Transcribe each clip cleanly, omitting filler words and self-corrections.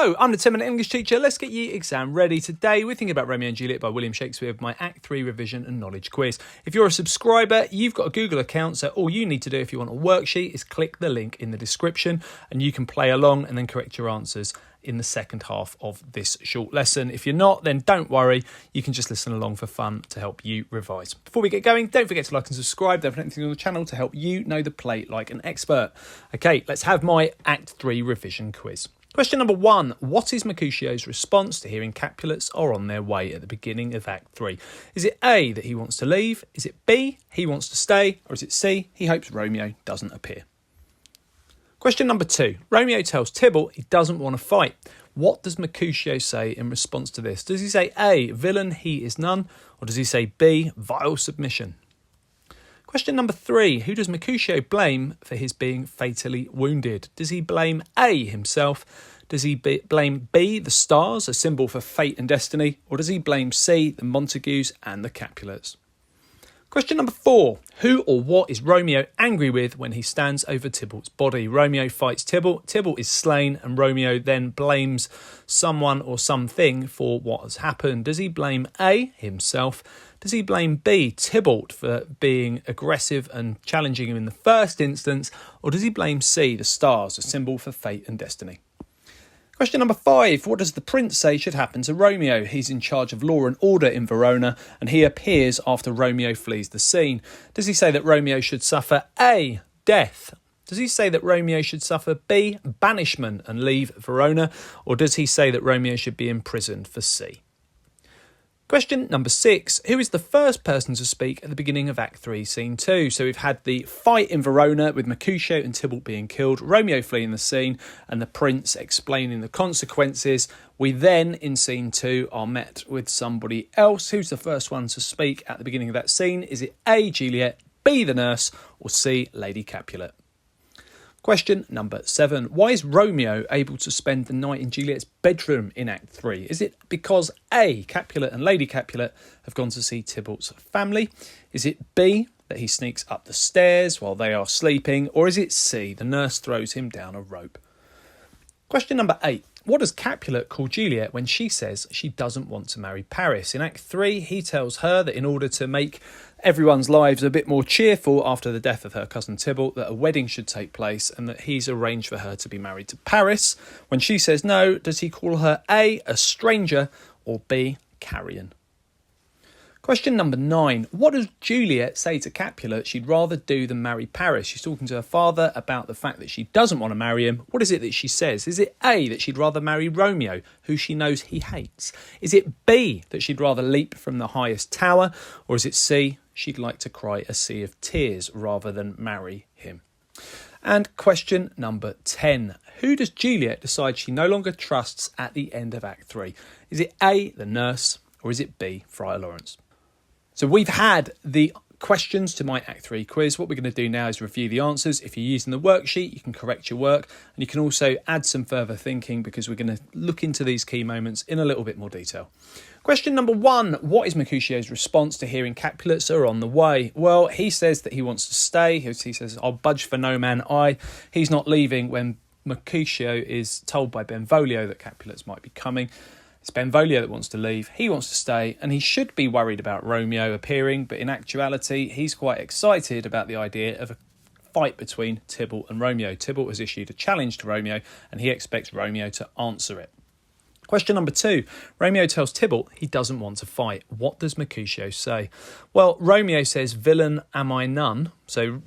Hello, I'm the 10-minute English teacher. Let's get you exam ready. Today we're thinking about Romeo and Juliet by William Shakespeare with my Act 3 revision and knowledge quiz. If you're a subscriber, you've got a Google account, so all you need to do if you want a worksheet is click the link in the description and you can play along and then correct your answers in the second half of this short lesson. If you're not, then don't worry, you can just listen along for fun to help you revise. Before we get going, don't forget to like and subscribe. There's anything on the channel to help you know the play like an expert. Okay, let's have my Act 3 revision quiz. Question number 1. What is Mercutio's response to hearing Capulets are on their way at the beginning of Act 3? Is it A, that he wants to leave? Is it B, he wants to stay? Or is it C, he hopes Romeo doesn't appear? Question number 2. Romeo tells Tybalt he doesn't want to fight. What does Mercutio say in response to this? Does he say A, villain, he is none? Or does he say B, vile submission? Question number 3. Who does Mercutio blame for his being fatally wounded? Does he blame A, himself? Does he blame B, the stars, a symbol for fate and destiny? Or does he blame C, the Montagues and the Capulets? Question number 4. Who or what is Romeo angry with when he stands over Tybalt's body? Romeo fights Tybalt, Tybalt is slain, and Romeo then blames someone or something for what has happened. Does he blame A, himself? Does he blame B, Tybalt, for being aggressive and challenging him in the first instance? Or does he blame C, the stars, a symbol for fate and destiny? Question number 5. What does the prince say should happen to Romeo? He's in charge of law and order in Verona, and he appears after Romeo flees the scene. Does he say that Romeo should suffer A, death? Does he say that Romeo should suffer B, banishment and leave Verona? Or does he say that Romeo should be imprisoned for C? Question number 6. Who is the first person to speak at the beginning of Act 3, Scene 2? So we've had the fight in Verona with Mercutio and Tybalt being killed, Romeo fleeing the scene and the prince explaining the consequences. We then, in Scene 2, are met with somebody else. Who's the first one to speak at the beginning of that scene? Is it A, Juliet, B, the nurse, or C, Lady Capulet? Question number 7. Why is Romeo able to spend the night in Juliet's bedroom in Act 3? Is it because A, Capulet and Lady Capulet have gone to see Tybalt's family? Is it B, that he sneaks up the stairs while they are sleeping? Or is it C, the nurse throws him down a rope? Question number 8. What does Capulet call Juliet when she says she doesn't want to marry Paris? In Act 3, he tells her that in order to make everyone's lives a bit more cheerful after the death of her cousin Tybalt, that a wedding should take place and that he's arranged for her to be married to Paris. When she says no, does he call her A, a stranger, or B, carrion? Question number 9. What does Juliet say to Capulet she'd rather do than marry Paris? She's talking to her father about the fact that she doesn't want to marry him. What is it that she says? Is it A, that she'd rather marry Romeo, who she knows he hates? Is it B, that she'd rather leap from the highest tower? Or is it C, she'd like to cry a sea of tears rather than marry him? And question number 10. Who does Juliet decide she no longer trusts at the end of Act 3? Is it A, the nurse, or is it B, Friar Lawrence? So we've had the questions to my Act 3 quiz. What we're going to do now is review the answers. If you're using the worksheet, you can correct your work and you can also add some further thinking because we're going to look into these key moments in a little bit more detail. Question number 1. What is Mercutio's response to hearing Capulets are on the way? Well, he says that he wants to stay. He says, I'll budge for no man I. He's not leaving when Mercutio is told by Benvolio that Capulets might be coming. It's Benvolio that wants to leave, he wants to stay, and he should be worried about Romeo appearing, but in actuality, he's quite excited about the idea of a fight between Tybalt and Romeo. Tybalt has issued a challenge to Romeo, and he expects Romeo to answer it. Question number 2. Romeo tells Tybalt he doesn't want to fight. What does Mercutio say? Well, Romeo says, villain am I none. So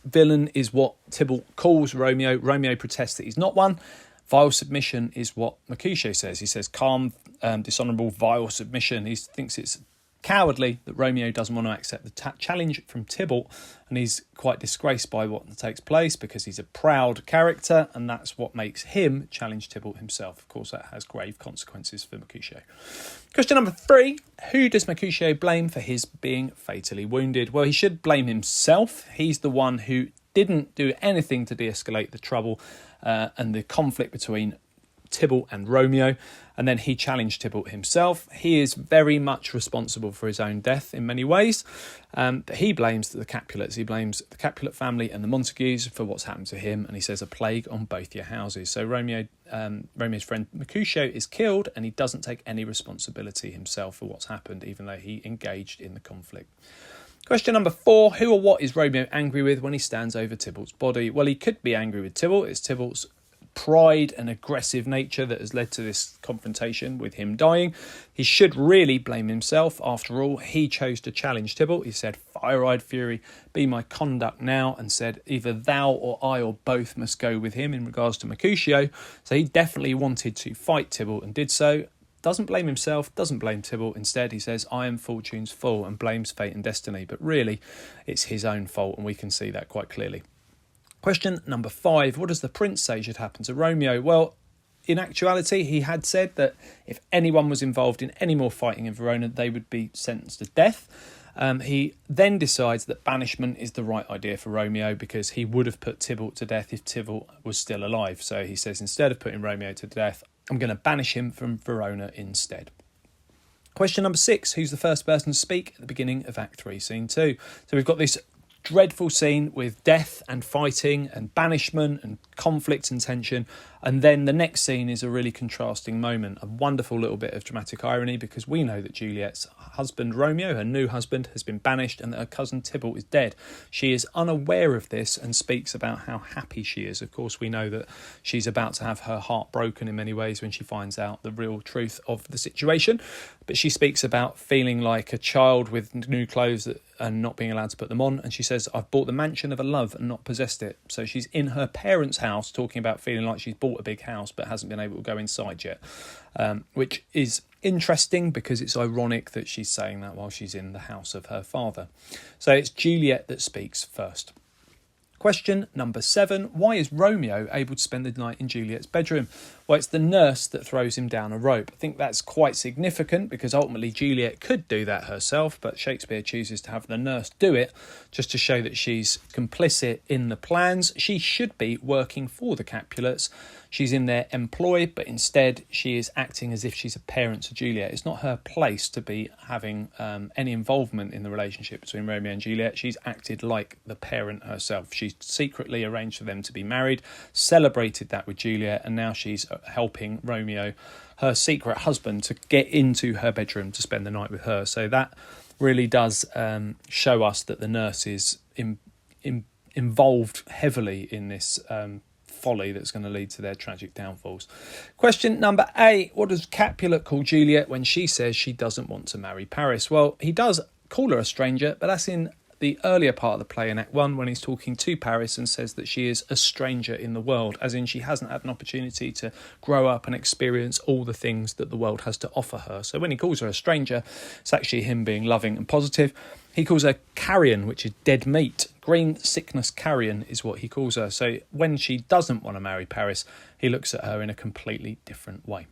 villain is what Tybalt calls Romeo. Romeo protests that he's not one. Vile submission is what Mercutio says. He says calm, dishonourable, vile submission. He thinks it's cowardly that Romeo doesn't want to accept the challenge from Tybalt, and he's quite disgraced by what takes place because he's a proud character, and that's what makes him challenge Tybalt himself. Of course, that has grave consequences for Mercutio. Question number 3. Who does Mercutio blame for his being fatally wounded? Well, he should blame himself. He's the one who didn't do anything to de-escalate the trouble and the conflict between Tybalt and Romeo, and then he challenged Tybalt himself. He is very much responsible for his own death in many ways. But he blames the Capulets. He blames the Capulet family and the Montagues for what's happened to him, and he says a plague on both your houses. So Romeo's friend Mercutio is killed, and he doesn't take any responsibility himself for what's happened, even though he engaged in the conflict. Question number 4, who or what is Romeo angry with when he stands over Tybalt's body? Well, he could be angry with Tybalt. It's Tybalt's pride and aggressive nature that has led to this confrontation with him dying. He should really blame himself. After all, he chose to challenge Tybalt. He said, "Fire-eyed fury, be my conduct now," and said either thou or I or both must go with him in regards to Mercutio. So he definitely wanted to fight Tybalt and did so. Doesn't blame himself, doesn't blame Tybalt. Instead, he says, "I am fortune's fool," and blames fate and destiny. But really, it's his own fault, and we can see that quite clearly. Question number 5, what does the prince say should happen to Romeo? Well, in actuality, he had said that if anyone was involved in any more fighting in Verona, they would be sentenced to death. He then decides that banishment is the right idea for Romeo because he would have put Tybalt to death if Tybalt was still alive. So he says, instead of putting Romeo to death, I'm going to banish him from Verona instead. Question number 6, who's the first person to speak at the beginning of Act 3, Scene 2? So we've got this dreadful scene with death and fighting and banishment and conflict and tension, and then the next scene is a really contrasting moment, a wonderful little bit of dramatic irony, because we know that Juliet's husband Romeo, her new husband, has been banished and that her cousin Tybalt is dead. She is unaware of this and speaks about how happy she is. Of course, we know that she's about to have her heart broken in many ways when she finds out the real truth of the situation, but she speaks about feeling like a child with new clothes and not being allowed to put them on, and she says, "I've bought the mansion of a love and not possessed it." So she's in her parents' house talking about feeling like she's bought a big house but hasn't been able to go inside yet, which is interesting because it's ironic that she's saying that while she's in the house of her father. So it's Juliet that speaks first. Question number 7, why is Romeo able to spend the night in Juliet's bedroom? Well, it's the nurse that throws him down a rope. I think that's quite significant because ultimately Juliet could do that herself, but Shakespeare chooses to have the nurse do it just to show that she's complicit in the plans. She should be working for the Capulets. She's in their employ, but instead she is acting as if she's a parent to Juliet. It's not her place to be having any involvement in the relationship between Romeo and Juliet. She's acted like the parent herself. She's secretly arranged for them to be married, celebrated that with Juliet, and now she's helping Romeo, her secret husband, to get into her bedroom to spend the night with her. So that really does show us that the nurse is involved heavily in this folly that's going to lead to their tragic downfalls. Question number 8, what does Capulet call Juliet when she says she doesn't want to marry Paris? Well, he does call her a stranger, but that's in the earlier part of the play in Act 1 when he's talking to Paris and says that she is a stranger in the world, as in she hasn't had an opportunity to grow up and experience all the things that the world has to offer her. So when he calls her a stranger, it's actually him being loving and positive. He calls her carrion, which is dead meat. Green sickness carrion is what he calls her. So when she doesn't want to marry Paris, he looks at her in a completely different way.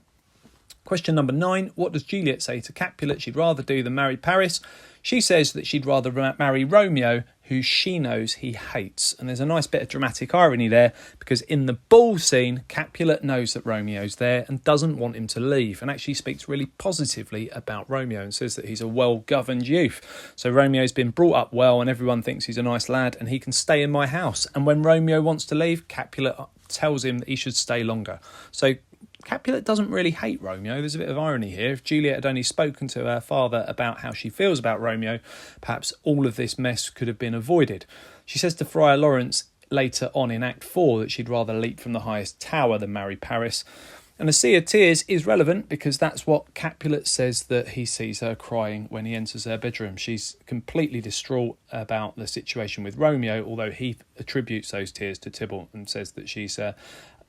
Question number 9, what does Juliet say to Capulet she'd rather do than marry Paris? She says that she'd rather marry Romeo, who she knows he hates. And there's a nice bit of dramatic irony there, because in the ball scene, Capulet knows that Romeo's there and doesn't want him to leave, and actually speaks really positively about Romeo and says that he's a well-governed youth. So Romeo's been brought up well and everyone thinks he's a nice lad and he can stay in my house. And when Romeo wants to leave, Capulet tells him that he should stay longer. So Capulet doesn't really hate Romeo. There's a bit of irony here. If Juliet had only spoken to her father about how she feels about Romeo, perhaps all of this mess could have been avoided. She says to Friar Lawrence later on in Act 4 that she'd rather leap from the highest tower than marry Paris. And the Sea of Tears is relevant because that's what Capulet says that he sees her crying when he enters her bedroom. She's completely distraught about the situation with Romeo, although he attributes those tears to Tybalt and says that she's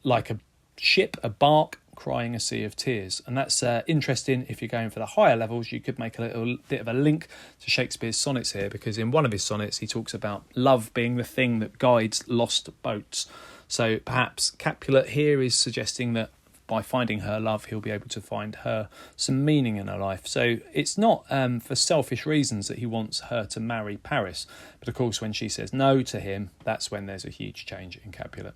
like a ship, a bark, crying a sea of tears. And that's interesting. If you're going for the higher levels, you could make a little bit of a link to Shakespeare's sonnets here, because in one of his sonnets he talks about love being the thing that guides lost boats. So perhaps Capulet here is suggesting that by finding her love, he'll be able to find her some meaning in her life. So it's not for selfish reasons that he wants her to marry Paris. But of course, when she says no to him, that's when there's a huge change in Capulet.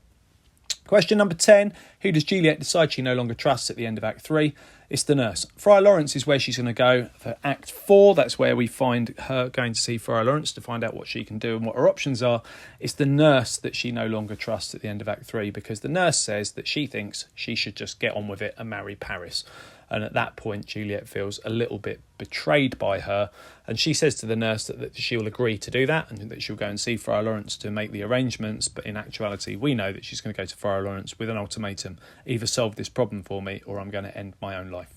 Question number 10. Who does Juliet decide she no longer trusts at the end of Act 3? It's the nurse. Friar Lawrence is where she's going to go for Act 4. That's where we find her going to see Friar Lawrence to find out what she can do and what her options are. It's the nurse that she no longer trusts at the end of Act 3, because the nurse says that she thinks she should just get on with it and marry Paris. And at that point, Juliet feels a little bit betrayed by her. And she says to the nurse that she will agree to do that and that she'll go and see Friar Lawrence to make the arrangements. But in actuality, we know that she's going to go to Friar Lawrence with an ultimatum. Either solve this problem for me or I'm going to end my own life.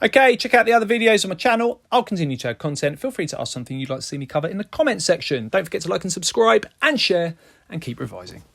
Okay, check out the other videos on my channel. I'll continue to add content. Feel free to ask something you'd like to see me cover in the comments section. Don't forget to like and subscribe and share, and keep revising.